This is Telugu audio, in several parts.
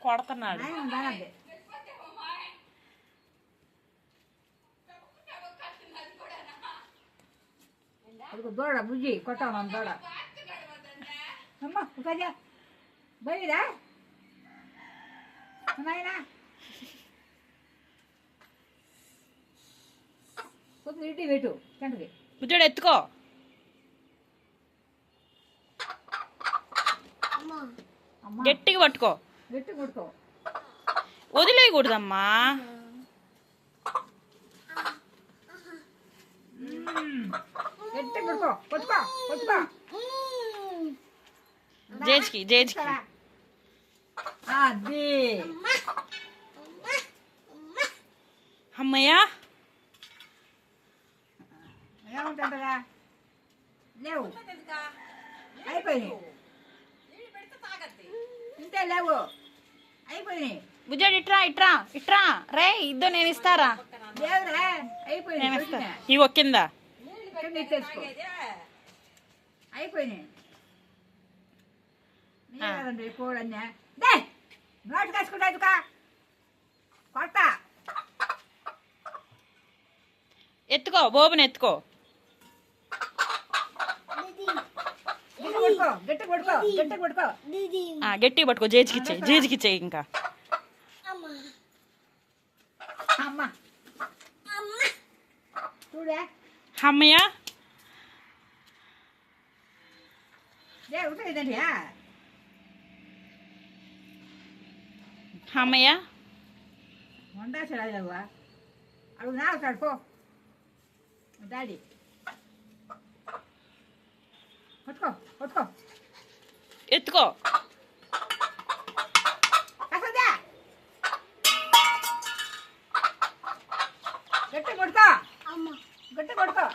కొడుతున్నాడు. దూడ బుజ్జి కొట్టాను దూడ అమ్మ ఉపాధ్యా బయరా నాయనా కొద్దిగా ఇటు పెట్టు కంటది బుజ్జోడు ఎత్తుకో. గట్టిగా పట్టుకో. గట్టి కొట్టుకో వదిలేయకూడదమ్మా. గట్టి కొట్టుకో కొట్టుకో కొట్టుకో జేజ్కి జేజ్కి. అది అమ్మయ్యా ఏముంటుందా లేవు అయిపోయినాయి ఇంతే లేవు అయిపోయినాయి. బుజ్జోడు ఇట్రా ఇట్రా ఇట్రా రే ఇద్దో నేను ఇస్తారా. లేవురా అయిపోయినాయి. ఇవి కింద తెచ్చుకో అయిపోయినాయి. కదండి కోడన్నా దే నోటు కాసుకుంటా కొడతా ఎత్తుకో బోబుని ఎత్తుకో. కొడుకో గట్టి కొడుకో గట్టి కొడుకో గట్టిగా పట్టుకో. జేజ్కి ఇచ్చేయి జేజ్కి ఇచ్చేయి. ఇంకా అమ్మ చూడే అమ్మయ్య ఉంటుందండి అమ్మయ్య వండాసరావా అడుగు నా పో డాడీ కొట్టుకో కొట్టుకో ఎత్తుకో. కసదా గట్టి కొడుకో గట్టి కొడుకో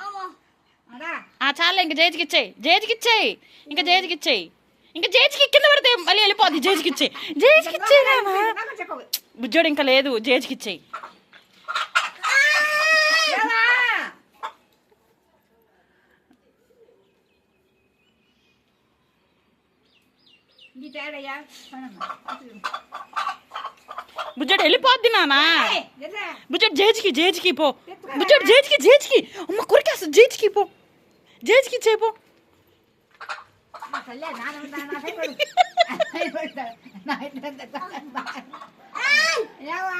అదా చాలే ఇంక జేజ్కి ఇచ్చేయి జేజ్కి ఇచ్చేయి. ఇంకా జేజ్కి ఇచ్చేయి. ఇంకా జేజ్కి కింద పడితే మళ్ళీ వెళ్ళిపోద్ది. జేజ్కి ఇచ్చేయి జేజ్కి ఇచ్చేయి. బుజ్జోడు ఇంకా లేదు జేజ్కి ఇచ్చేయి. బుజ్జోడు వెళ్ళిపోద్ది నానా. బుజ్జోడు జేజ్కి జేజ్కి పో. బుజ్జోడు జేజ్కి జేజ్కి. అమ్మ కొరికేస్తా. జేజ్కి పో జేజ్కి ఇచ్చేయి పో. ఏవా